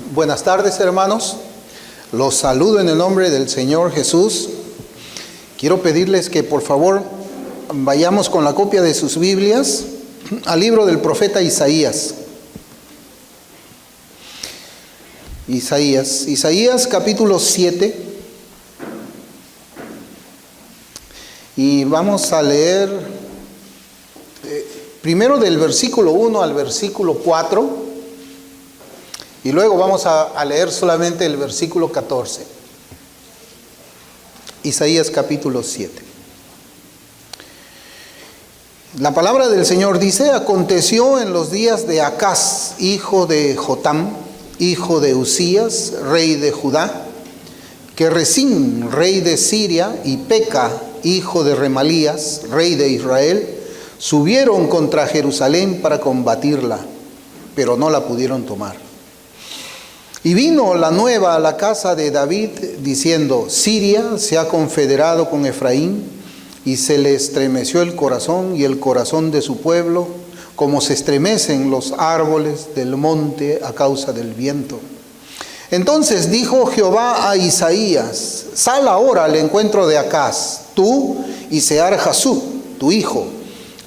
Buenas tardes, hermanos. Los saludo en el nombre del Señor Jesús. Quiero pedirles que por favor vayamos con la copia de sus Biblias al libro del profeta Isaías. Isaías capítulo 7. Y vamos a leer primero del versículo 1 al versículo 4. Y luego vamos a leer solamente el versículo 14. Isaías capítulo 7. La palabra del Señor dice: aconteció en los días de Acaz, hijo de Jotam, hijo de Usías, rey de Judá, que Resín, rey de Siria, y Peca, hijo de Remalías, rey de Israel, subieron contra Jerusalén para combatirla, pero no la pudieron tomar. Y vino la nueva a la casa de David, diciendo: Siria se ha confederado con Efraín, y se le estremeció el corazón y el corazón de su pueblo, como se estremecen los árboles del monte a causa del viento. Entonces dijo Jehová a Isaías: sal ahora al encuentro de Acaz, tú y Sear-Jasub, tu hijo,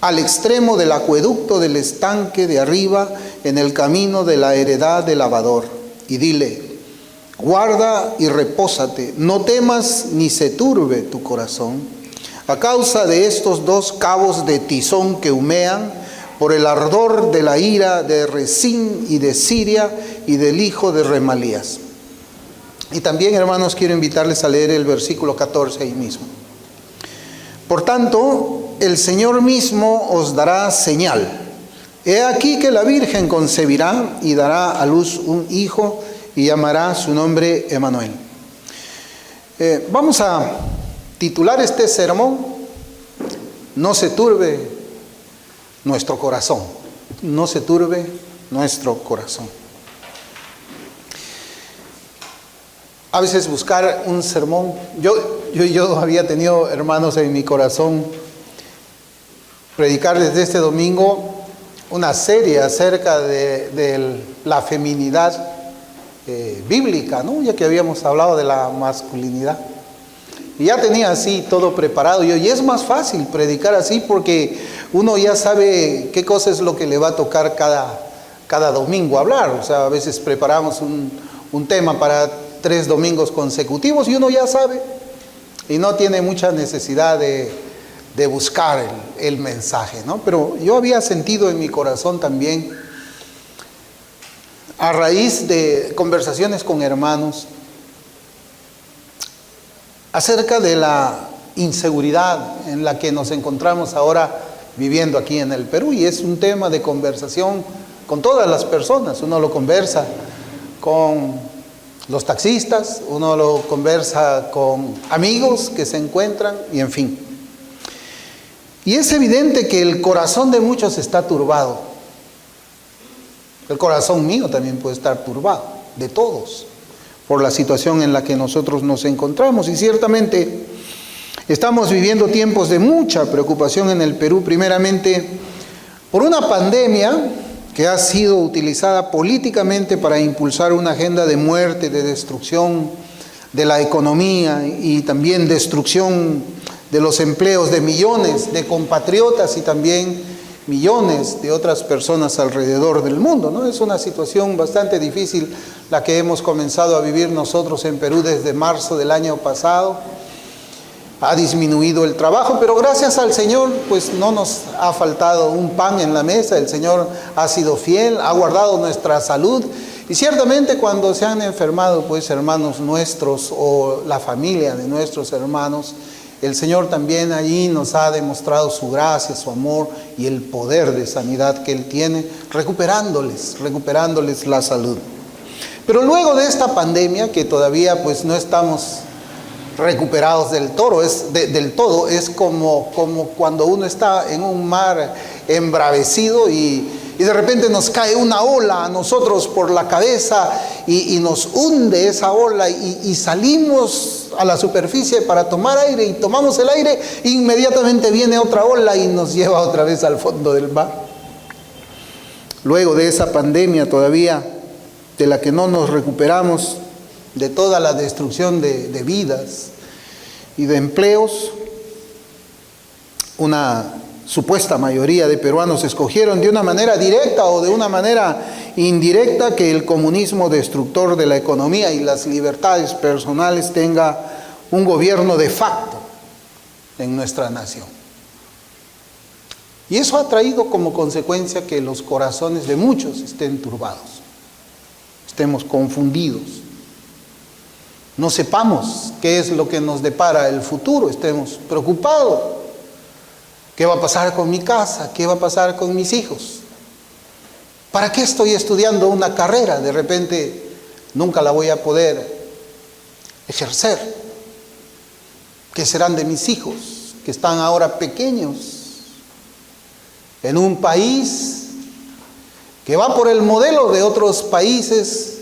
al extremo del acueducto del estanque de arriba, en el camino de la heredad del lavador. Y dile: guarda y repósate, no temas ni se turbe tu corazón, a causa de estos dos cabos de tizón que humean, por el ardor de la ira de Resín y de Siria y del hijo de Remalías. Y también, hermanos, quiero invitarles a leer el versículo 14 ahí mismo. Por tanto, el Señor mismo os dará señal. He aquí que la Virgen concebirá y dará a luz un hijo y llamará su nombre Emmanuel. Vamos a titular este sermón: no se turbe nuestro corazón. No se turbe nuestro corazón. A veces buscar un sermón. Yo había tenido, hermanos, en mi corazón predicar desde este domingo una serie acerca de la feminidad bíblica, ¿no? Ya que habíamos hablado de la masculinidad. Y ya tenía así todo preparado. Y es más fácil predicar así porque uno ya sabe qué cosa es lo que le va a tocar cada domingo hablar. O sea, a veces preparamos un tema para 3 domingos consecutivos y uno ya sabe. Y no tiene mucha necesidad de buscar el mensaje, ¿no? Pero yo había sentido en mi corazón también, a raíz de conversaciones con hermanos, acerca de la inseguridad en la que nos encontramos ahora viviendo aquí en el Perú. Y es un tema de conversación con todas las personas. Uno lo conversa con los taxistas, uno lo conversa con amigos que se encuentran, y en fin. Y es evidente que el corazón de muchos está turbado. El corazón mío también puede estar turbado, de todos, por la situación en la que nosotros nos encontramos. Y ciertamente estamos viviendo tiempos de mucha preocupación en el Perú, primeramente por una pandemia que ha sido utilizada políticamente para impulsar una agenda de muerte, de destrucción de la economía y también destrucción de los empleos de millones de compatriotas y también millones de otras personas alrededor del mundo, ¿no? Es una situación bastante difícil la que hemos comenzado a vivir nosotros en Perú desde marzo del año pasado. Ha disminuido el trabajo, pero gracias al Señor, pues no nos ha faltado un pan en la mesa. El Señor ha sido fiel, ha guardado nuestra salud. Y ciertamente cuando se han enfermado, pues hermanos nuestros o la familia de nuestros hermanos, el Señor también allí nos ha demostrado su gracia, su amor y el poder de sanidad que Él tiene, recuperándoles la salud. Pero luego de esta pandemia, que todavía pues no estamos recuperados del todo, es como cuando uno está en un mar embravecido y de repente nos cae una ola a nosotros por la cabeza y nos hunde esa ola y salimos a la superficie para tomar aire y tomamos el aire, inmediatamente viene otra ola y nos lleva otra vez al fondo del mar. Luego de esa pandemia todavía de la que no nos recuperamos, de toda la destrucción de vidas y de empleos, una supuesta mayoría de peruanos escogieron de una manera directa o de una manera indirecta que el comunismo destructor de la economía y las libertades personales tenga un gobierno de facto en nuestra nación. Y eso ha traído como consecuencia que los corazones de muchos estén turbados, estemos confundidos, no sepamos qué es lo que nos depara el futuro, estemos preocupados. ¿Qué va a pasar con mi casa? ¿Qué va a pasar con mis hijos? ¿Para qué estoy estudiando una carrera? De repente nunca la voy a poder ejercer. ¿Qué serán de mis hijos que están ahora pequeños en un país que va por el modelo de otros países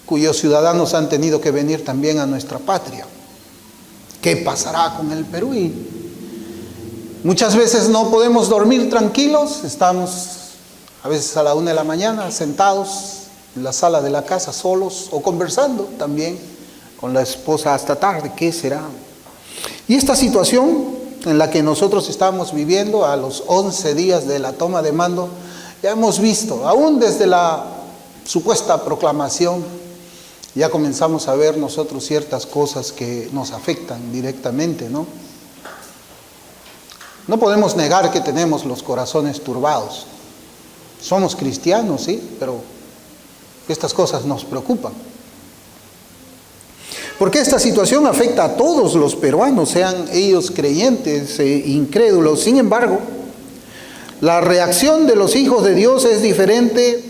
cuyos ciudadanos han tenido que venir también a nuestra patria? ¿Qué pasará con el Perú? Y muchas veces no podemos dormir tranquilos, estamos a veces a la 1 de la mañana sentados en la sala de la casa solos o conversando también con la esposa hasta tarde. ¿Qué será? Y esta situación en la que nosotros estamos viviendo a los 11 días de la toma de mando, ya hemos visto, aún desde la supuesta proclamación, ya comenzamos a ver nosotros ciertas cosas que nos afectan directamente, ¿no? No podemos negar que tenemos los corazones turbados. Somos cristianos, sí, pero estas cosas nos preocupan. Porque esta situación afecta a todos los peruanos, sean ellos creyentes e incrédulos. Sin embargo, la reacción de los hijos de Dios es diferente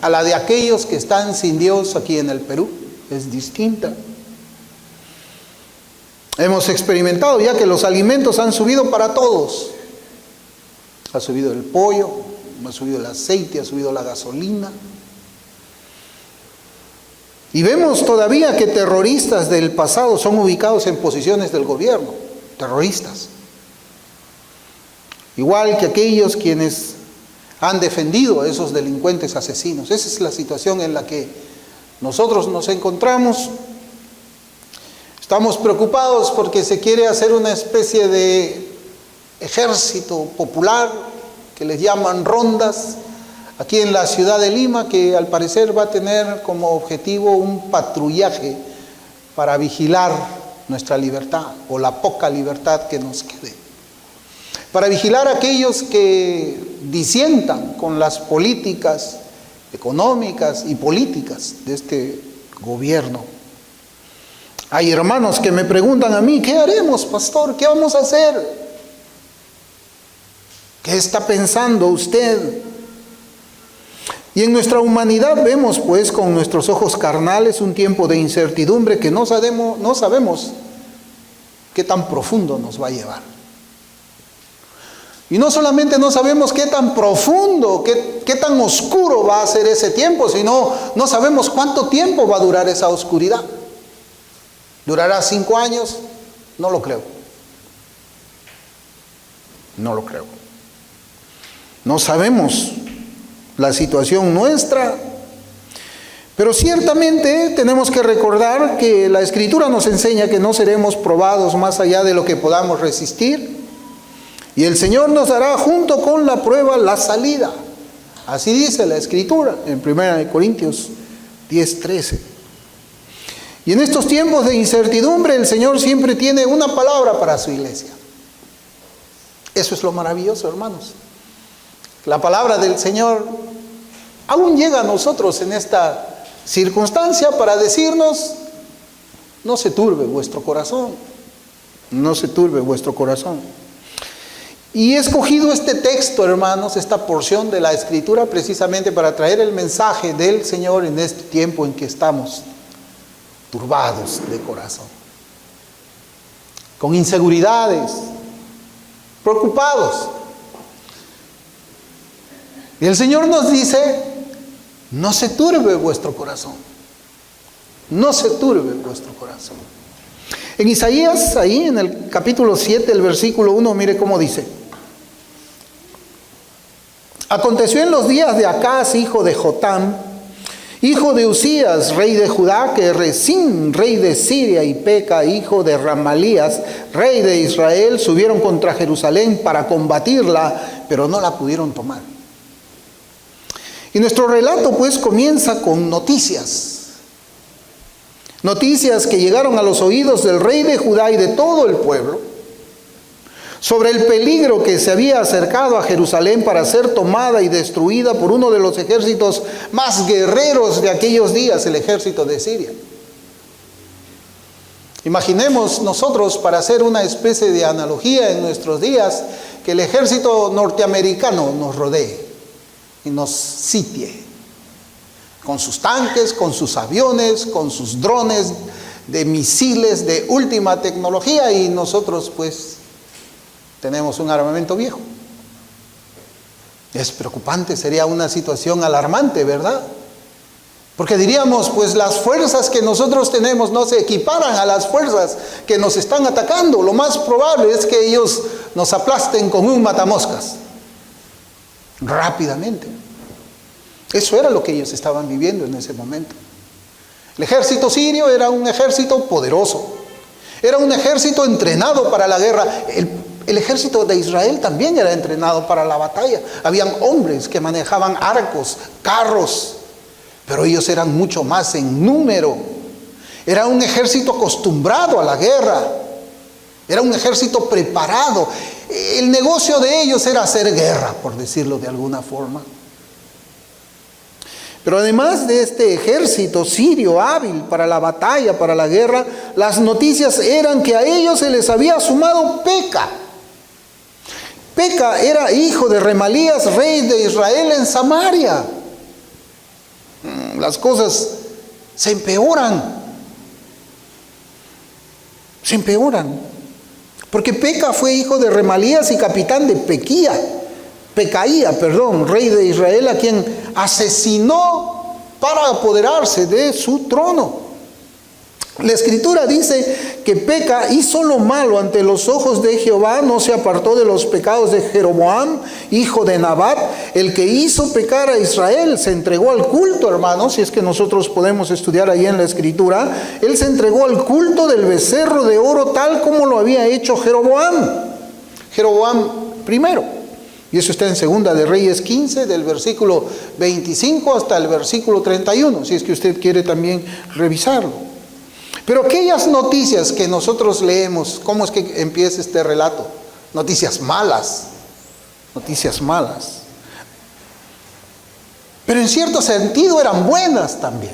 a la de aquellos que están sin Dios aquí en el Perú. Es distinta. Hemos experimentado ya que los alimentos han subido para todos. Ha subido el pollo, ha subido el aceite, ha subido la gasolina. Y vemos todavía que terroristas del pasado son ubicados en posiciones del gobierno. Terroristas. Igual que aquellos quienes han defendido a esos delincuentes asesinos. Esa es la situación en la que nosotros nos encontramos. Estamos preocupados porque se quiere hacer una especie de ejército popular que les llaman rondas aquí en la ciudad de Lima, que al parecer va a tener como objetivo un patrullaje para vigilar nuestra libertad o la poca libertad que nos quede, para vigilar a aquellos que disientan con las políticas económicas y políticas de este gobierno. Hay hermanos que me preguntan a mí: ¿qué haremos, pastor? ¿Qué vamos a hacer? ¿Qué está pensando usted? Y en nuestra humanidad vemos pues con nuestros ojos carnales un tiempo de incertidumbre que no sabemos qué tan profundo nos va a llevar. Y no solamente no sabemos qué tan profundo, qué tan oscuro va a ser ese tiempo, sino no sabemos cuánto tiempo va a durar esa oscuridad. ¿Durará 5 años? No lo creo. No lo creo. No sabemos la situación nuestra, pero ciertamente tenemos que recordar que la Escritura nos enseña que no seremos probados más allá de lo que podamos resistir, y el Señor nos dará junto con la prueba la salida. Así dice la Escritura en 1 Corintios 10:13. Y en estos tiempos de incertidumbre el Señor siempre tiene una palabra para su iglesia. Eso es lo maravilloso, hermanos. La palabra del Señor aún llega a nosotros en esta circunstancia para decirnos: no se turbe vuestro corazón, no se turbe vuestro corazón. Y he escogido este texto, hermanos, esta porción de la Escritura, precisamente para traer el mensaje del Señor en este tiempo en que estamos turbados de corazón, con inseguridades, preocupados. Y el Señor nos dice: no se turbe vuestro corazón, no se turbe vuestro corazón. En Isaías, ahí en el capítulo 7, el versículo 1, mire cómo dice: Aconteció en los días de Acaz, hijo de Jotam, hijo de Usías, rey de Judá, que Rezín, rey de Siria, y Peca, hijo de Ramalías, rey de Israel, subieron contra Jerusalén para combatirla, pero no la pudieron tomar. Y nuestro relato pues comienza con noticias. Noticias que llegaron a los oídos del rey de Judá y de todo el pueblo sobre el peligro que se había acercado a Jerusalén para ser tomada y destruida por uno de los ejércitos más guerreros de aquellos días, el ejército de Siria. Imaginemos nosotros, para hacer una especie de analogía en nuestros días, que el ejército norteamericano nos rodee y nos sitie, con sus tanques, con sus aviones, con sus drones de misiles de última tecnología, y nosotros pues tenemos un armamento viejo. Es preocupante, sería una situación alarmante, ¿verdad? Porque diríamos, pues las fuerzas que nosotros tenemos no se equiparan a las fuerzas que nos están atacando. Lo más probable es que ellos nos aplasten con un matamoscas rápidamente. Eso era lo que ellos estaban viviendo en ese momento. El ejército sirio era un ejército poderoso, era un ejército entrenado para la guerra. El ejército de Israel también era entrenado para la batalla. Habían hombres que manejaban arcos, carros, pero ellos eran mucho más en número. Era un ejército acostumbrado a la guerra, era un ejército preparado. El negocio de ellos era hacer guerra, por decirlo de alguna forma. Pero además de este ejército sirio hábil para la batalla, para la guerra, las noticias eran que a ellos se les había sumado Peca. Peca era hijo de Remalías, rey de Israel en Samaria. Las cosas se empeoran. Se empeoran. Porque Peca fue hijo de Remalías y capitán de Pecaía, rey de Israel, a quien asesinó para apoderarse de su trono. La Escritura dice que Peca hizo lo malo ante los ojos de Jehová, no se apartó de los pecados de Jeroboam, hijo de Nabat, el que hizo pecar a Israel. Se entregó al culto, hermanos, si es que nosotros podemos estudiar ahí en la Escritura. Él se entregó al culto del becerro de oro, tal como lo había hecho Jeroboam primero. Y eso está en Segunda de Reyes 15, del versículo 25 hasta el versículo 31, si es que usted quiere también revisarlo. Pero aquellas noticias que nosotros leemos, ¿cómo es que empieza este relato? Noticias malas. Noticias malas. Pero en cierto sentido eran buenas también.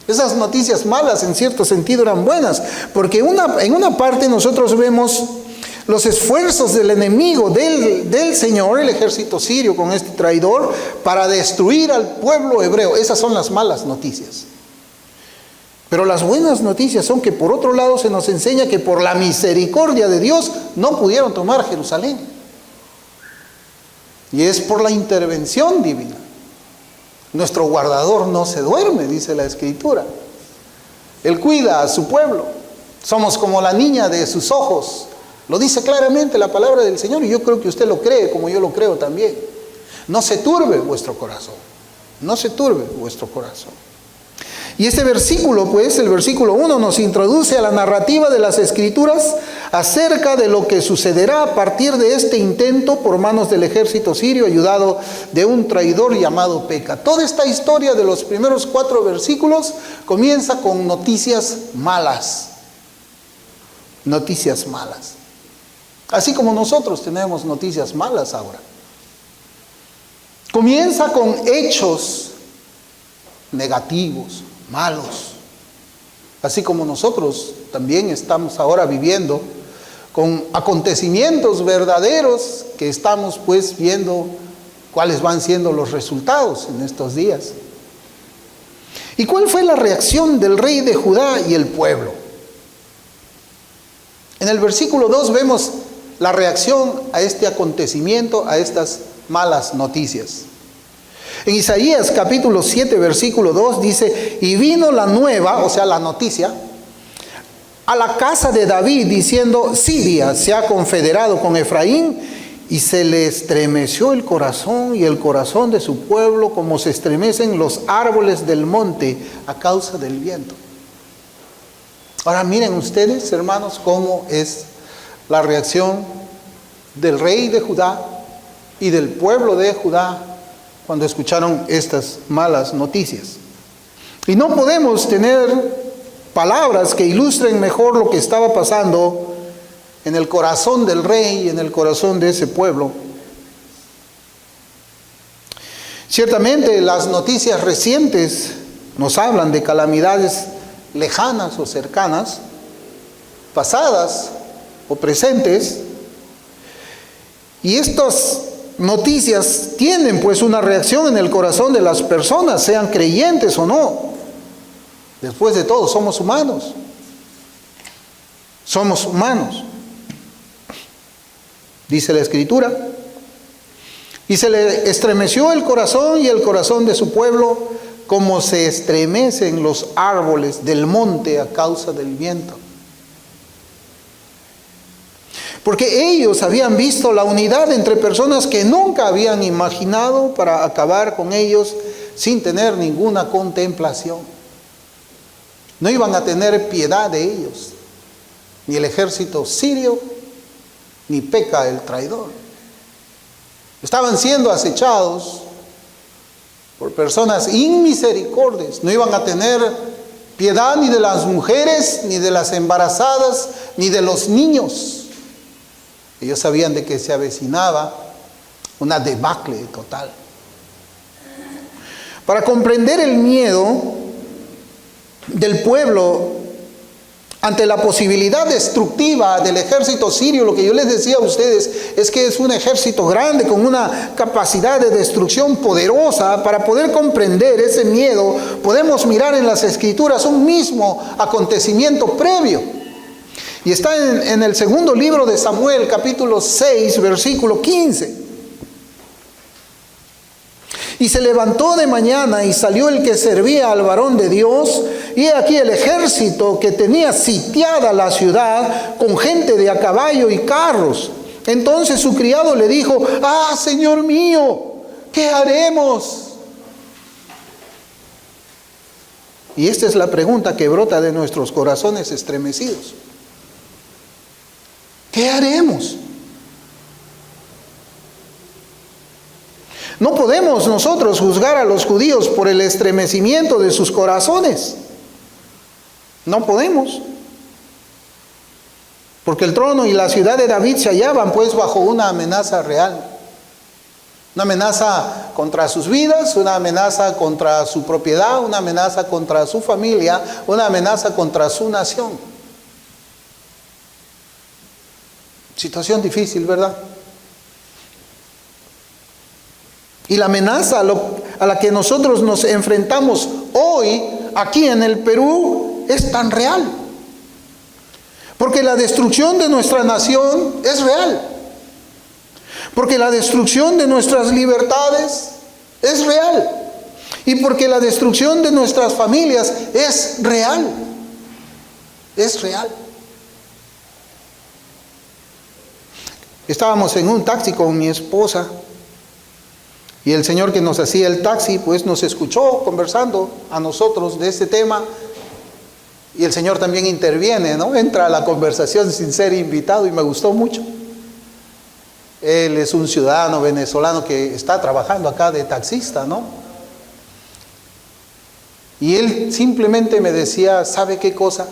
Esas noticias malas en cierto sentido eran buenas, porque en una parte nosotros vemos los esfuerzos del enemigo del Señor, el ejército sirio con este traidor, para destruir al pueblo hebreo. Esas son las malas noticias. Pero las buenas noticias son que por otro lado se nos enseña que por la misericordia de Dios no pudieron tomar Jerusalén. Y es por la intervención divina. Nuestro guardador no se duerme, dice la Escritura. Él cuida a su pueblo. Somos como la niña de sus ojos. Lo dice claramente la palabra del Señor, y yo creo que usted lo cree como yo lo creo también. No se turbe vuestro corazón. No se turbe vuestro corazón. Y este versículo, pues, el versículo 1, nos introduce a la narrativa de las Escrituras acerca de lo que sucederá a partir de este intento por manos del ejército sirio, ayudado de un traidor llamado Peca. Toda esta historia de los primeros 4 versículos comienza con noticias malas. Noticias malas. Así como nosotros tenemos noticias malas ahora. Comienza con hechos negativos, malos. Así como nosotros también estamos ahora viviendo con acontecimientos verdaderos que estamos pues viendo cuáles van siendo los resultados en estos días. ¿Y cuál fue la reacción del rey de Judá y el pueblo? En el versículo 2 vemos la reacción a este acontecimiento, a estas malas noticias. En Isaías capítulo 7 versículo 2 dice: y vino la nueva, o sea la noticia, a la casa de David diciendo: Siria se ha confederado con Efraín Y se le estremeció el corazón y el corazón de su pueblo como se estremecen los árboles del monte a causa del viento. Ahora miren ustedes, hermanos, cómo es la reacción del rey de Judá y del pueblo de Judá cuando escucharon estas malas noticias. Y no podemos tener palabras que ilustren mejor lo que estaba pasando en el corazón del rey y en el corazón de ese pueblo. Ciertamente las noticias recientes nos hablan de calamidades lejanas o cercanas, pasadas o presentes, y estas noticias tienen pues una reacción en el corazón de las personas, sean creyentes o no. Después de todo, somos humanos. Somos humanos. Dice la Escritura, y se le estremeció el corazón y el corazón de su pueblo como se estremecen los árboles del monte a causa del viento. Porque ellos habían visto la unidad entre personas que nunca habían imaginado para acabar con ellos sin tener ninguna contemplación. No iban a tener piedad de ellos, ni el ejército sirio, ni Peca el traidor. Estaban siendo acechados por personas inmisericordias. No iban a tener piedad ni de las mujeres, ni de las embarazadas, ni de los niños. Ellos sabían de que se avecinaba una debacle total. Para comprender el miedo del pueblo ante la posibilidad destructiva del ejército sirio, lo que yo les decía a ustedes es que es un ejército grande con una capacidad de destrucción poderosa. Para poder comprender ese miedo, podemos mirar en las Escrituras un mismo acontecimiento previo. Y está en el segundo libro de Samuel, capítulo 6, versículo 15. Y se levantó de mañana y salió el que servía al varón de Dios, y he aquí el ejército que tenía sitiada la ciudad con gente de a caballo y carros. Entonces su criado le dijo: ¡Ah, Señor mío! ¿Qué haremos? Y esta es la pregunta que brota de nuestros corazones estremecidos. ¿Qué haremos? No podemos nosotros juzgar a los judíos por el estremecimiento de sus corazones. No podemos. Porque el trono y la ciudad de David se hallaban pues bajo una amenaza real. Una amenaza contra sus vidas, una amenaza contra su propiedad, una amenaza contra su familia, una amenaza contra su nación. Situación difícil, ¿verdad? Y la amenaza a la que nosotros nos enfrentamos hoy, aquí en el Perú, es tan real. Porque la destrucción de nuestra nación es real. Porque la destrucción de nuestras libertades es real. Y porque la destrucción de nuestras familias es real. Es real. Estábamos en un taxi con mi esposa. Y el señor que nos hacía el taxi, pues nos escuchó conversando a nosotros de este tema. Y el señor también interviene, ¿no? Entra a la conversación sin ser invitado y me gustó mucho. Él es un ciudadano venezolano que está trabajando acá de taxista, ¿no? Y él simplemente me decía, ¿sabe qué cosa?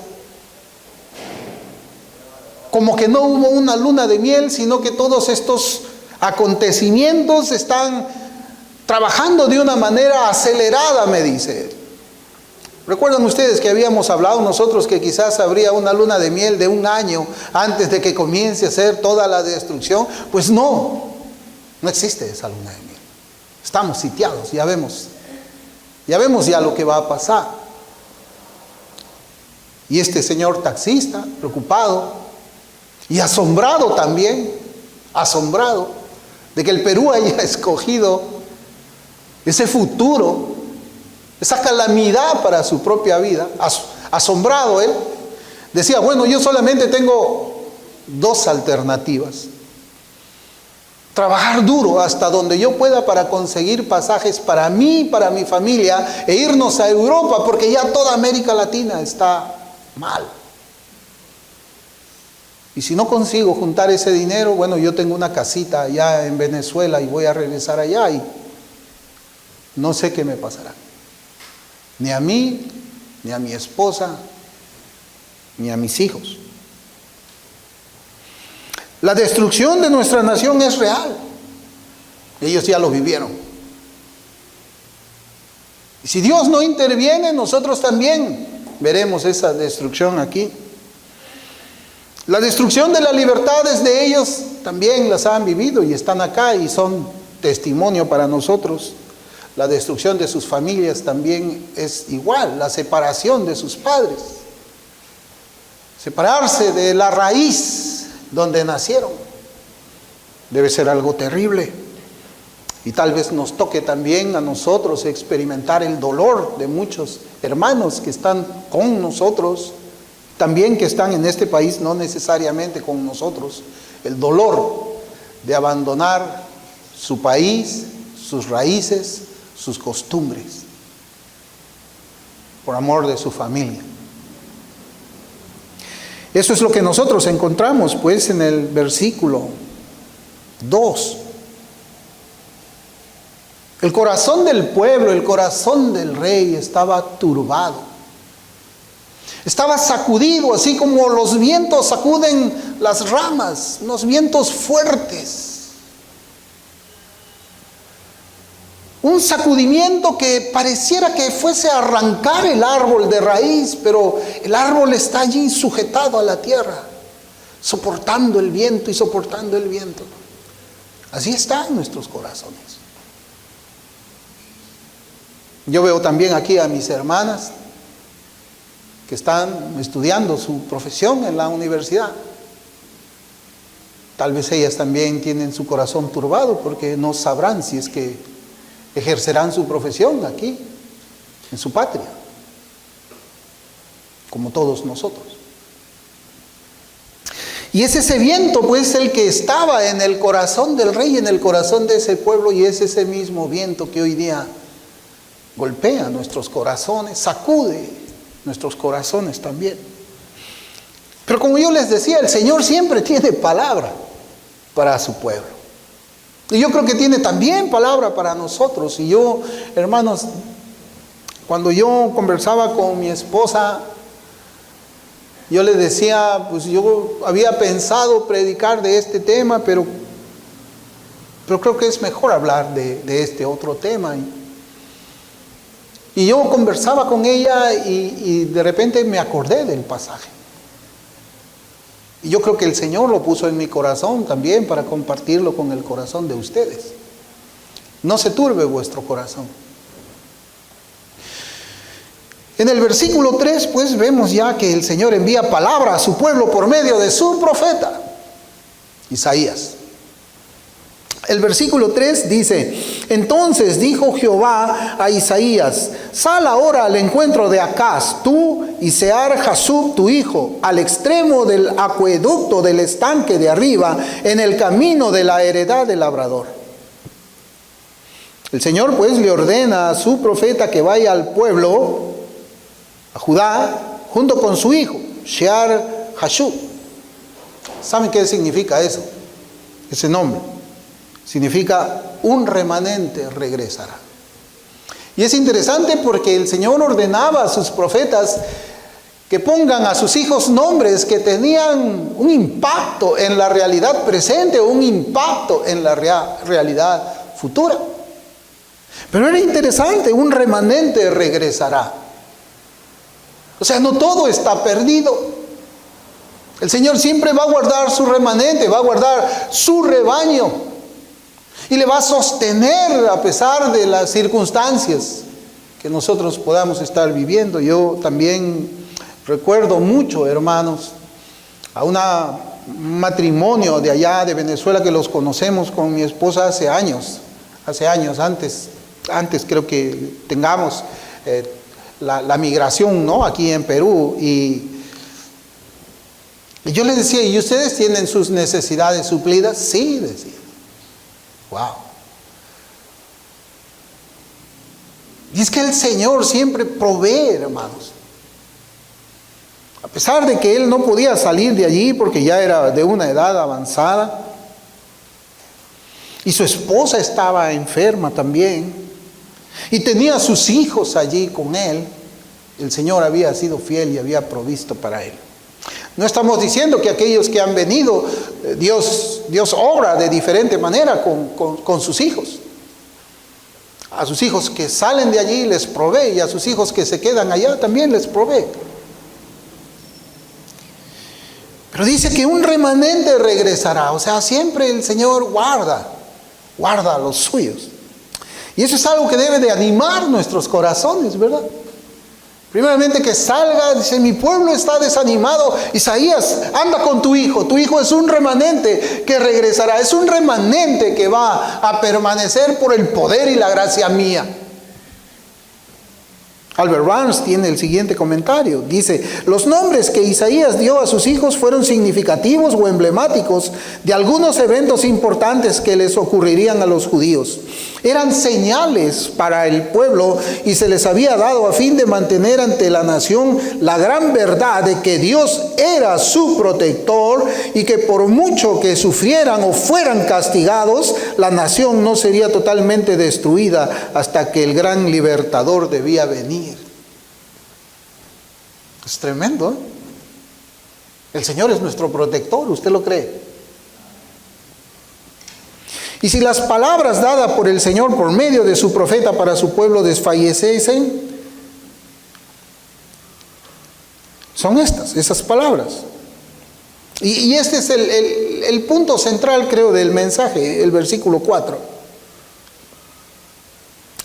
Como que no hubo una luna de miel, sino que todos estos acontecimientos están trabajando de una manera acelerada, me dice. ¿Recuerdan ustedes que habíamos hablado nosotros que quizás habría una luna de miel de 1 año antes de que comience a hacer toda la destrucción? Pues no existe esa luna de miel. Estamos sitiados, ya vemos ya lo que va a pasar. Y este señor taxista, preocupado y asombrado también, asombrado de que el Perú haya escogido ese futuro, esa calamidad para su propia vida. Asombrado él, decía, bueno, yo solamente tengo 2 alternativas. trabajar duro hasta donde yo pueda para conseguir pasajes para mí, para mi familia, e irnos a Europa, porque ya toda América Latina está mal. Y si no consigo juntar ese dinero, bueno, yo tengo una casita allá en Venezuela y voy a regresar allá y no sé qué me pasará. Ni a mí, ni a mi esposa, ni a mis hijos. La destrucción de nuestra nación es real. Ellos ya lo vivieron. Y si Dios no interviene, nosotros también veremos esa destrucción aquí. La destrucción de las libertades de ellos también las han vivido y están acá y son testimonio para nosotros. La destrucción de sus familias también es igual, la separación de sus padres. Separarse de la raíz donde nacieron debe ser algo terrible. Y tal vez nos toque también a nosotros experimentar el dolor de muchos hermanos que están con nosotros, también que están en este país, no necesariamente con nosotros, el dolor de abandonar su país, sus raíces, sus costumbres, por amor de su familia. Eso es lo que nosotros encontramos pues en el versículo 2. El corazón del pueblo, el corazón del rey estaba turbado. Estaba sacudido, así como los vientos sacuden las ramas, unos vientos fuertes. Un sacudimiento que pareciera que fuese a arrancar el árbol de raíz, pero el árbol está allí sujetado a la tierra, soportando el viento y soportando el viento. Así están nuestros corazones. Yo veo también aquí a mis hermanas que están estudiando su profesión en la universidad. Tal vez ellas también tienen su corazón turbado porque no sabrán si es que ejercerán su profesión aquí, en su patria, como todos nosotros. Y es ese viento, pues, el que estaba en el corazón del rey, en el corazón de ese pueblo, y es ese mismo viento que hoy día golpea nuestros corazones, sacude nuestros corazones también. Pero como yo les decía, el Señor siempre tiene palabra para su pueblo. Y yo creo que tiene también palabra para nosotros. Y yo, hermanos, cuando yo conversaba con mi esposa, yo le decía, pues yo había pensado predicar de este tema, pero creo que es mejor hablar de este otro tema. Y yo conversaba con ella y de repente me acordé del pasaje. Y yo creo que el Señor lo puso en mi corazón también para compartirlo con el corazón de ustedes. No se turbe vuestro corazón. En el versículo 3, pues vemos ya que el Señor envía palabra a su pueblo por medio de su profeta, Isaías. El versículo 3 dice: entonces dijo Jehová a Isaías: sal ahora al encuentro de Acaz, tú y Sear Jasub tu hijo, al extremo del acueducto del estanque de arriba, en el camino de la heredad del labrador. El Señor pues le ordena a su profeta que vaya al pueblo, a Judá, junto con su hijo, Sear Jasub. ¿Saben qué significa eso? Ese nombre. Significa un remanente regresará. Y es interesante porque el Señor ordenaba a sus profetas que pongan a sus hijos nombres que tenían un impacto en la realidad presente o un impacto en la realidad futura. Pero era interesante, un remanente regresará. O sea, no todo está perdido. El Señor siempre va a guardar su remanente, va a guardar su rebaño. Y le va a sostener a pesar de las circunstancias que nosotros podamos estar viviendo. Yo también recuerdo mucho, hermanos, a un matrimonio de allá de Venezuela que los conocemos con mi esposa hace años, antes creo que tengamos la migración, ¿no?, aquí en Perú. Y yo les decía: ¿y ustedes tienen sus necesidades suplidas? Sí, decía. Wow. Y es que el Señor siempre provee, hermanos. A pesar de que él no podía salir de allí porque ya era de una edad avanzada, y su esposa estaba enferma también, y tenía a sus hijos allí con él, el Señor había sido fiel y había provisto para él. No estamos diciendo que aquellos que han venido, Dios obra de diferente manera con sus hijos. A sus hijos que salen de allí les provee, y a sus hijos que se quedan allá también les provee. Pero dice que un remanente regresará. O sea, siempre el Señor guarda a los suyos. Y eso es algo que debe de animar nuestros corazones, ¿verdad? Primeramente que salga, dice, mi pueblo está desanimado. Isaías, anda con tu hijo es un remanente que regresará, es un remanente que va a permanecer por el poder y la gracia mía. Albert Barnes tiene el siguiente comentario, dice, los nombres que Isaías dio a sus hijos fueron significativos o emblemáticos de algunos eventos importantes que les ocurrirían a los judíos. Eran señales para el pueblo y se les había dado a fin de mantener ante la nación la gran verdad de que Dios era su protector y que por mucho que sufrieran o fueran castigados, la nación no sería totalmente destruida hasta que el gran libertador debía venir. Es tremendo, ¿eh? El Señor es nuestro protector, ¿usted lo cree? Y si las palabras dadas por el Señor por medio de su profeta para su pueblo desfalleciesen, son esas palabras. Y este es el punto central, creo, del mensaje, el versículo 4.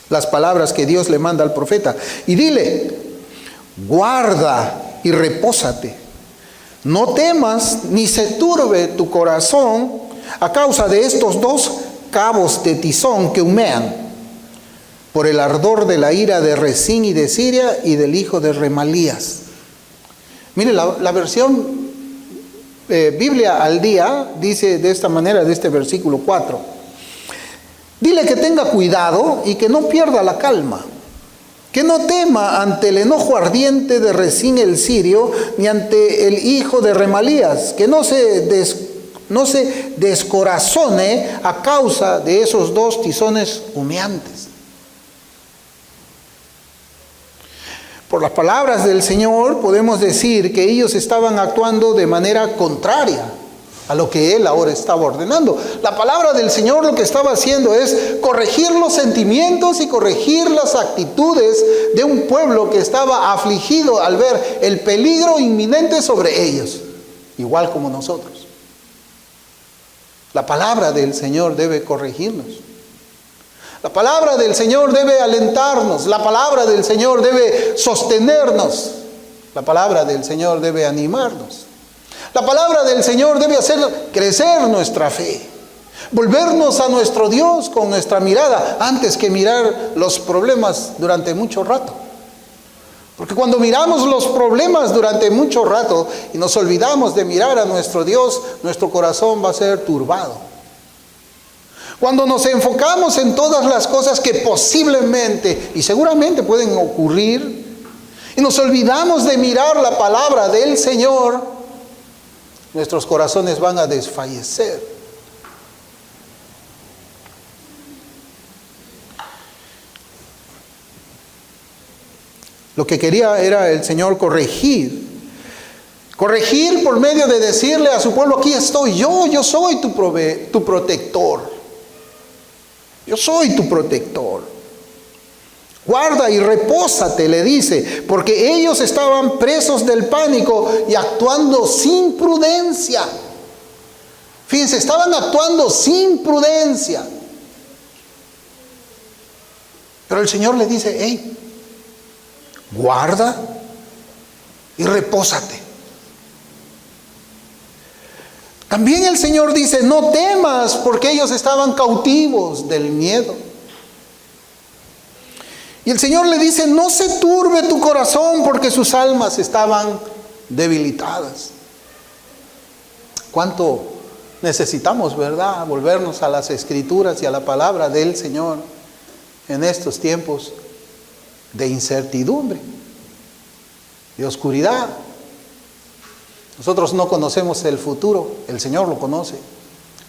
Las palabras que Dios le manda al profeta. Y dile, guarda y repósate. No temas ni se turbe tu corazón a causa de estos dos cabos de tizón que humean por el ardor de la ira de Rezín y de Siria y del hijo de Remalías. Mire, la versión Biblia al día dice de esta manera, de este versículo 4. Dile que tenga cuidado y que no pierda la calma, que no tema ante el enojo ardiente de Rezín el sirio, ni ante el hijo de Remalías, que no se descorazone a causa de esos dos tizones humeantes. Por las palabras del Señor podemos decir que ellos estaban actuando de manera contraria a lo que Él ahora estaba ordenando. La palabra del Señor lo que estaba haciendo es corregir los sentimientos y corregir las actitudes de un pueblo que estaba afligido al ver el peligro inminente sobre ellos, igual como nosotros. La palabra del Señor debe corregirnos. La palabra del Señor debe alentarnos. La palabra del Señor debe sostenernos. La palabra del Señor debe animarnos. La palabra del Señor debe hacer crecer nuestra fe. Volvernos a nuestro Dios con nuestra mirada antes que mirar los problemas durante mucho rato. Porque cuando miramos los problemas durante mucho rato y nos olvidamos de mirar a nuestro Dios, nuestro corazón va a ser turbado. Cuando nos enfocamos en todas las cosas que posiblemente y seguramente pueden ocurrir y nos olvidamos de mirar la palabra del Señor, nuestros corazones van a desfallecer. Lo que quería era el Señor corregir por medio de decirle a su pueblo, aquí estoy yo soy tu protector. Yo soy tu protector. Guarda y repósate, le dice, porque ellos estaban presos del pánico y actuando sin prudencia. Fíjense, estaban actuando sin prudencia. Pero el Señor le dice, hey, guarda y repósate. También el Señor dice, no temas, porque ellos estaban cautivos del miedo. Y el Señor le dice, no se turbe tu corazón, porque sus almas estaban debilitadas. ¿Cuánto Necesitamos, ¿verdad?, volvernos a las Escrituras y a la palabra del Señor en estos tiempos de incertidumbre, de oscuridad. Nosotros no conocemos el futuro, el Señor lo conoce.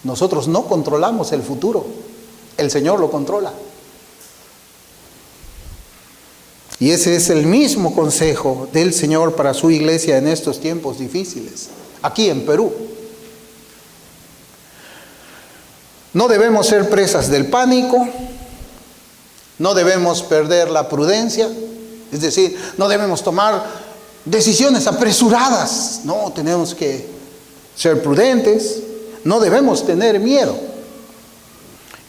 Nosotros no controlamos el futuro, el Señor lo controla. Y ese es el mismo consejo del Señor para su iglesia en estos tiempos difíciles, aquí en Perú. No debemos ser presas del pánico, no debemos perder la prudencia, es decir, no debemos tomar decisiones apresuradas, no, tenemos que ser prudentes, no debemos tener miedo,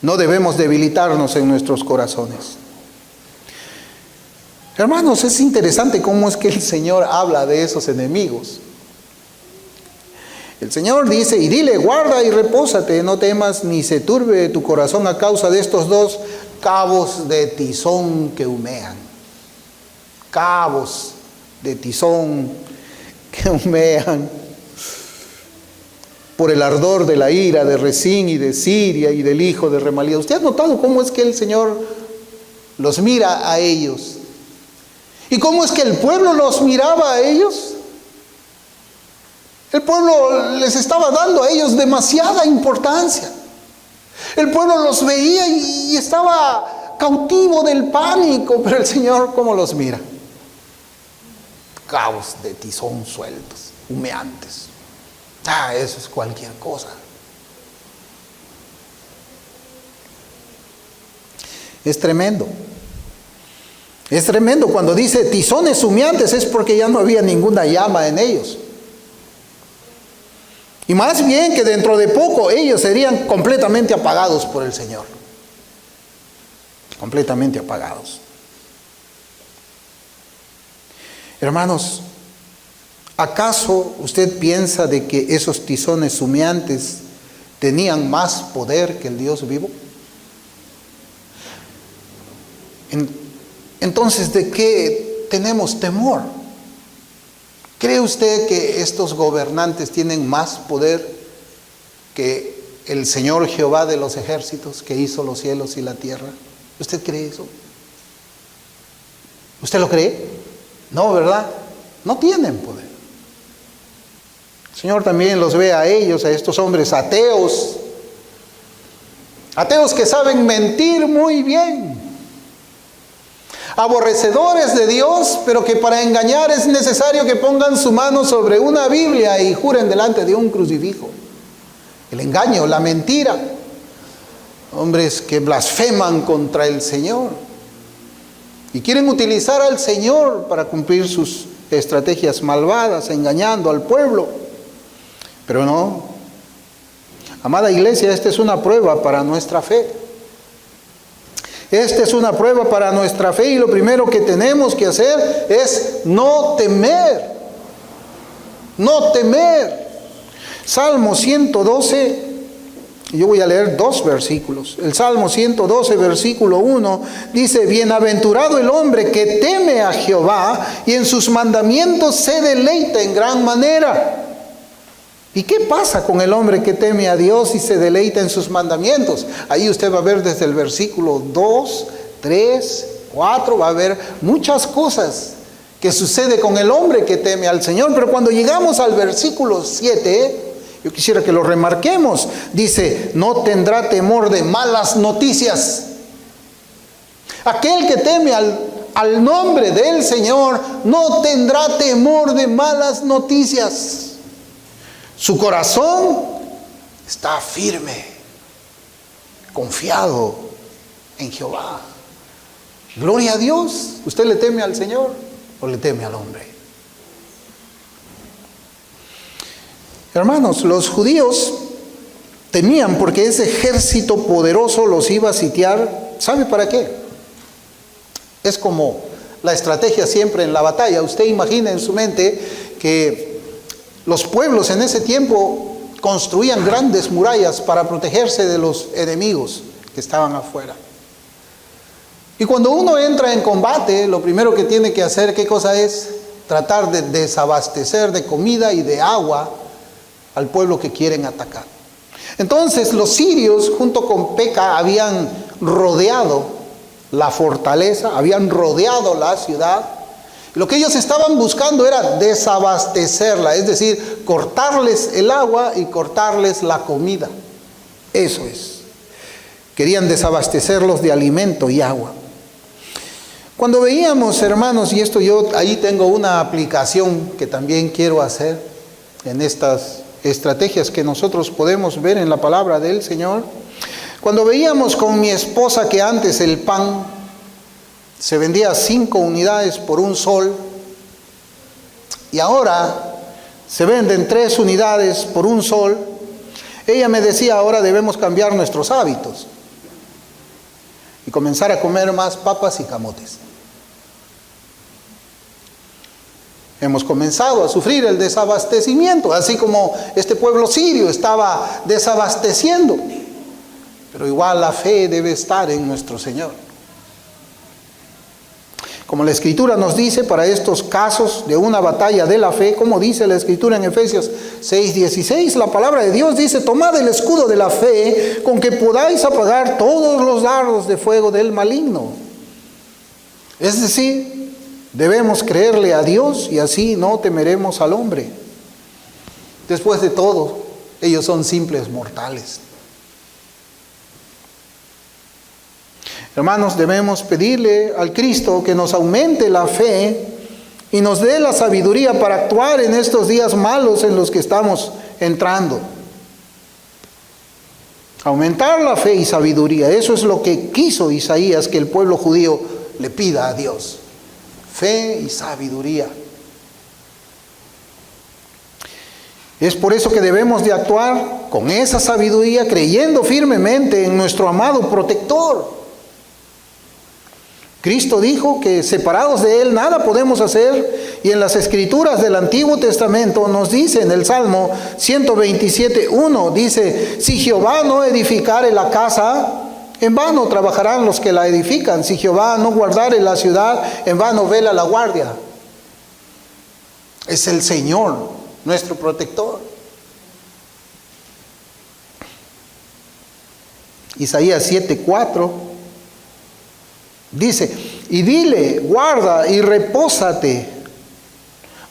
no debemos debilitarnos en nuestros corazones. Hermanos, es interesante cómo es que el Señor habla de esos enemigos. El Señor dice, y dile, guarda y repósate, no temas ni se turbe tu corazón a causa de estos dos cabos de tizón que humean. Cabos de tizón que humean por el ardor de la ira de Rezín y de Siria y del hijo de Remalía. ¿Usted ha notado cómo es que el Señor los mira a ellos? ¿Y cómo es que el pueblo los miraba a ellos? El pueblo les estaba dando a ellos demasiada importancia. El pueblo los veía y estaba cautivo del pánico, pero el Señor, ¿cómo los mira? Cabos de tizón sueltos, humeantes. Eso es cualquier cosa. Es tremendo. Es tremendo cuando dice tizones humeantes, es porque ya no había ninguna llama en ellos. Y más bien que dentro de poco ellos serían completamente apagados por el Señor. Completamente apagados. Hermanos, ¿acaso usted piensa de que esos tizones humeantes tenían más poder que el Dios vivo? Entonces, ¿de qué tenemos temor? ¿Cree usted que estos gobernantes tienen más poder que el Señor Jehová de los ejércitos que hizo los cielos y la tierra? ¿Usted cree eso? ¿Usted lo cree? No, ¿verdad? No tienen poder. El Señor también los ve a ellos, a estos hombres ateos. Ateos que saben mentir muy bien. Aborrecedores de Dios, pero que para engañar es necesario que pongan su mano sobre una Biblia y juren delante de un crucifijo. El engaño, la mentira. Hombres que blasfeman contra el Señor y quieren utilizar al Señor para cumplir sus estrategias malvadas, engañando al pueblo. Pero no. Amada iglesia, esta es una prueba para nuestra fe. Esta es una prueba para nuestra fe y lo primero que tenemos que hacer es no temer. No temer. Salmo 112, yo voy a leer 2 versículos. El Salmo 112, versículo 1, dice, bienaventurado el hombre que teme a Jehová y en sus mandamientos se deleita en gran manera. ¿Y qué pasa con el hombre que teme a Dios y se deleita en sus mandamientos? Ahí usted va a ver desde el versículo 2, 3, 4, va a ver muchas cosas que sucede con el hombre que teme al Señor. Pero cuando llegamos al versículo 7, yo quisiera que lo remarquemos. Dice, no tendrá temor de malas noticias. Aquel que teme al nombre del Señor no tendrá temor de malas noticias. Su corazón está firme, confiado en Jehová. Gloria a Dios. ¿Usted le teme al Señor o le teme al hombre? Hermanos, los judíos temían porque ese ejército poderoso los iba a sitiar. ¿Sabe para qué? Es como la estrategia siempre en la batalla. Usted imagina en su mente que los pueblos en ese tiempo construían grandes murallas para protegerse de los enemigos que estaban afuera. Y cuando uno entra en combate, lo primero que tiene que hacer, ¿qué cosa es? Tratar de desabastecer de comida y de agua al pueblo que quieren atacar. Entonces los sirios junto con Peca habían rodeado la fortaleza, habían rodeado la ciudad. Lo que ellos estaban buscando era desabastecerla, es decir, cortarles el agua y cortarles la comida. Eso es. Querían desabastecerlos de alimento y agua. Cuando veíamos, hermanos, y esto yo ahí tengo una aplicación que también quiero hacer en estas estrategias que nosotros podemos ver en la palabra del Señor. Cuando veíamos con mi esposa que antes el pan se vendía 5 unidades por un sol y ahora se venden 3 unidades por un sol, ella me decía, ahora debemos cambiar nuestros hábitos y comenzar a comer más papas y camotes. Hemos comenzado a sufrir el desabastecimiento, así como este pueblo sirio estaba desabasteciendo. Pero igual la fe debe estar en nuestro Señor. Como la Escritura nos dice, para estos casos de una batalla de la fe, como dice la Escritura en Efesios 6:16, la palabra de Dios dice, tomad el escudo de la fe con que podáis apagar todos los dardos de fuego del maligno. Es decir, debemos creerle a Dios y así no temeremos al hombre. Después de todo, ellos son simples mortales. Hermanos, debemos pedirle al Cristo que nos aumente la fe y nos dé la sabiduría para actuar en estos días malos en los que estamos entrando. Aumentar la fe y sabiduría, eso es lo que quiso Isaías que el pueblo judío le pida a Dios. Fe y sabiduría. Es por eso que debemos de actuar con esa sabiduría, creyendo firmemente en nuestro amado protector. Cristo dijo que separados de Él nada podemos hacer, y en las Escrituras del Antiguo Testamento nos dice en el Salmo 127:1, dice, si Jehová no edificare la casa, en vano trabajarán los que la edifican. Si Jehová no guardare la ciudad, en vano vela la guardia. Es el Señor, nuestro protector. Isaías 7:4 dice, y dile, guarda y repósate.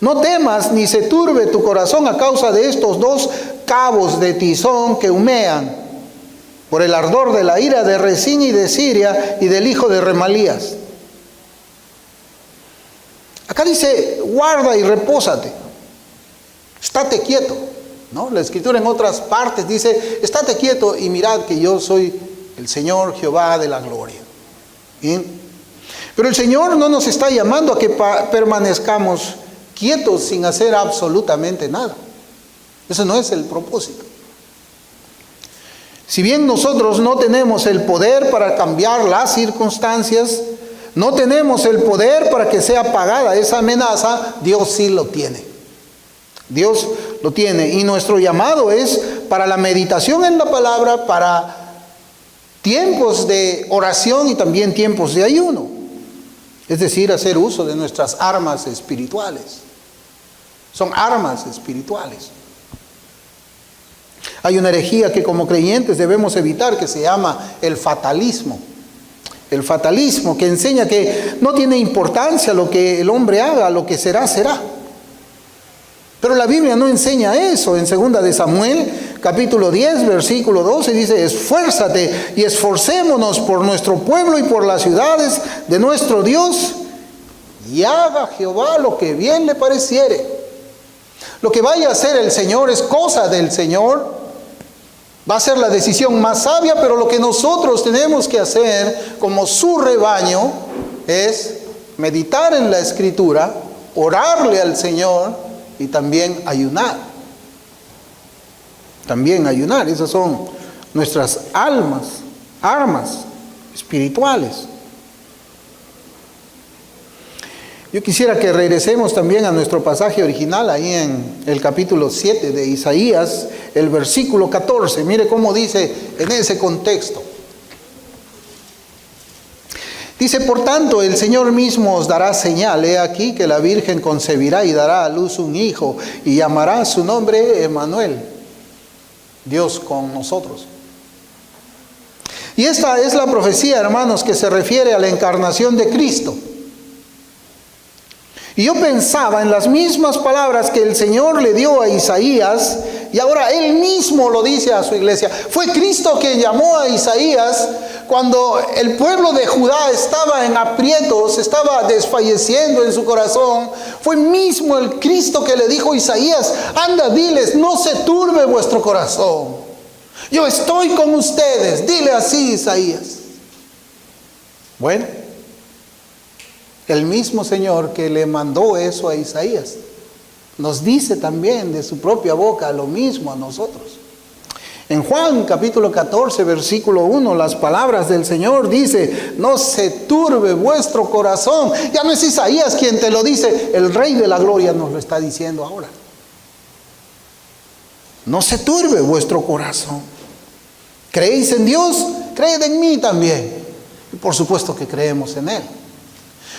No temas ni se turbe tu corazón a causa de estos 2 cabos de tizón que humean, por el ardor de la ira de Rezín y de Siria y del hijo de Remalías. Acá dice, guarda y repósate. Estate quieto, ¿no? La Escritura en otras partes dice, estate quieto y mirad que yo soy el Señor Jehová de la gloria. ¿Bien? Pero el Señor no nos está llamando a que permanezcamos quietos sin hacer absolutamente nada. Eso no es el propósito. Si bien nosotros no tenemos el poder para cambiar las circunstancias, no tenemos el poder para que sea pagada esa amenaza, Dios sí lo tiene. Dios lo tiene. Y nuestro llamado es para la meditación en la palabra, para tiempos de oración y también tiempos de ayuno. Es decir, hacer uso de nuestras armas espirituales. Son armas espirituales. Hay una herejía que como creyentes debemos evitar que se llama el fatalismo. El fatalismo que enseña que no tiene importancia lo que el hombre haga, lo que será, será. Pero la Biblia no enseña eso. En 2 de Samuel, capítulo 10, versículo 12, dice, esfuérzate y esforcémonos por nuestro pueblo y por las ciudades de nuestro Dios, y haga Jehová lo que bien le pareciere. Lo que vaya a hacer el Señor es cosa del Señor. Va a ser la decisión más sabia, pero lo que nosotros tenemos que hacer como su rebaño es meditar en la Escritura, orarle al Señor y también ayunar. También ayunar. Esas son nuestras armas espirituales. Yo quisiera que regresemos también a nuestro pasaje original, ahí en el capítulo 7 de Isaías, el versículo 14. Mire cómo dice en ese contexto. Dice, por tanto, el Señor mismo os dará señal. He aquí que la Virgen concebirá y dará a luz un hijo, y llamará su nombre Emmanuel. Dios con nosotros. Y esta es la profecía, hermanos, que se refiere a la encarnación de Cristo. Y yo pensaba en las mismas palabras que el Señor le dio a Isaías, y ahora Él mismo lo dice a su iglesia. Fue Cristo quien llamó a Isaías cuando el pueblo de Judá estaba en aprietos, estaba desfalleciendo en su corazón. Fue mismo el Cristo que le dijo a Isaías: anda, diles, no se turbe vuestro corazón. Yo estoy con ustedes. Dile así, Isaías. Bueno, el mismo Señor que le mandó eso a Isaías nos dice también de su propia boca lo mismo a nosotros. En Juan capítulo 14, versículo 1, las palabras del Señor dice: no se turbe vuestro corazón. Ya no es Isaías quien te lo dice, el Rey de la Gloria nos lo está diciendo ahora. No se turbe vuestro corazón. ¿Creéis en Dios? Creed en mí también. Y por supuesto que creemos en Él.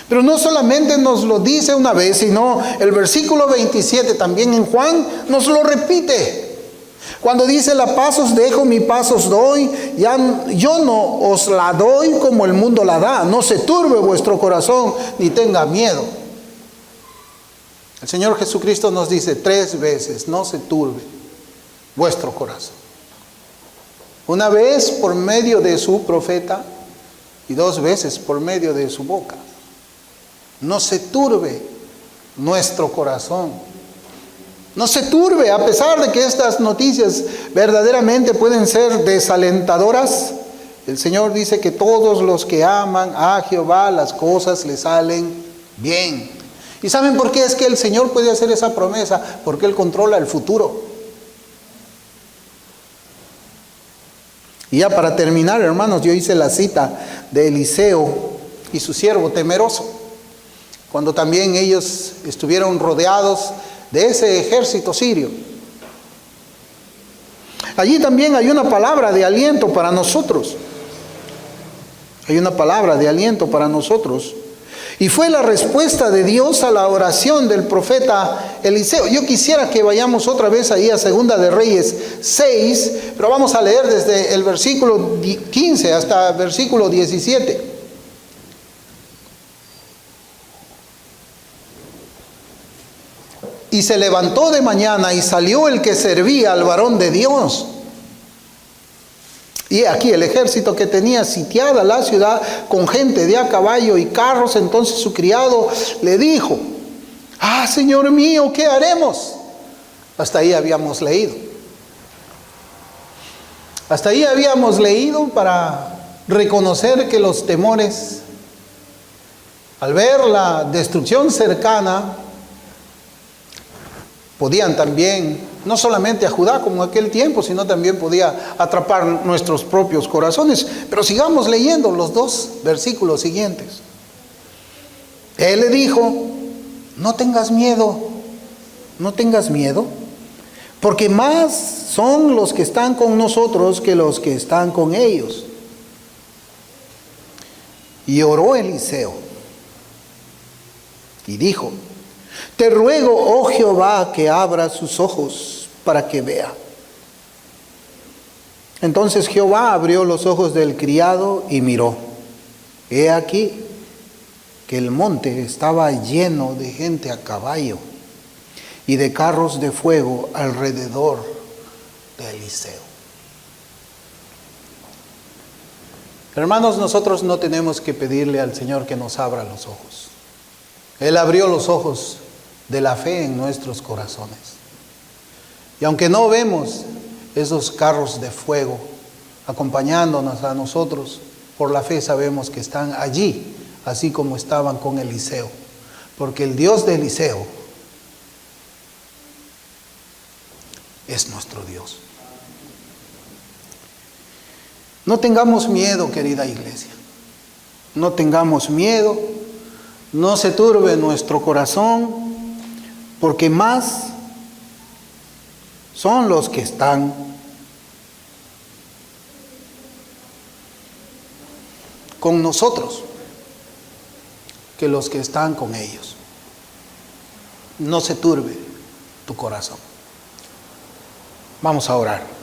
Pero no solamente nos lo dice una vez, sino el versículo 27 también en Juan nos lo repite. Cuando dice: la paz os dejo, mi paz os doy, ya yo no os la doy como el mundo la da. No se turbe vuestro corazón, ni tenga miedo. El Señor Jesucristo nos dice 3 veces: no se turbe vuestro corazón. Una vez por medio de su profeta y 2 veces por medio de su boca. No se turbe nuestro corazón. No se turbe, a pesar de que estas noticias verdaderamente pueden ser desalentadoras. El Señor dice que todos los que aman a Jehová, las cosas le salen bien. ¿Y saben por qué es que el Señor puede hacer esa promesa? Porque Él controla el futuro. Y ya para terminar, hermanos, yo hice la cita de Eliseo y su siervo temeroso, cuando también ellos estuvieron rodeados de ese ejército sirio. Allí también hay una palabra de aliento para nosotros. Hay una palabra de aliento para nosotros. Y fue la respuesta de Dios a la oración del profeta Eliseo. Yo quisiera que vayamos otra vez ahí a Segunda de Reyes 6, pero vamos a leer desde el versículo 15 hasta el versículo 17. Y se levantó de mañana y salió el que servía al varón de Dios. Y aquí el ejército que tenía sitiada la ciudad con gente de a caballo y carros. Entonces su criado le dijo: ah, Señor mío, ¿qué haremos? Hasta ahí habíamos leído. Hasta ahí habíamos leído para reconocer que los temores, al ver la destrucción cercana, podían también, no solamente a Judá como en aquel tiempo, sino también podía atrapar nuestros propios corazones. Pero sigamos leyendo los 2 versículos siguientes. Él le dijo: no tengas miedo, no tengas miedo, porque más son los que están con nosotros que los que están con ellos. Y oró Eliseo y dijo: te ruego, oh Jehová, que abra sus ojos para que vea. Entonces Jehová abrió los ojos del criado y miró. He aquí que el monte estaba lleno de gente a caballo y de carros de fuego alrededor de Eliseo. Hermanos, nosotros no tenemos que pedirle al Señor que nos abra los ojos. Él abrió los ojos de la fe en nuestros corazones. Y aunque no vemos esos carros de fuego acompañándonos a nosotros, por la fe sabemos que están allí, así como estaban con Eliseo. Porque el Dios de Eliseo es nuestro Dios. No tengamos miedo, querida iglesia. No tengamos miedo. No se turbe nuestro corazón, porque más son los que están con nosotros que los que están con ellos. No se turbe tu corazón. Vamos a orar.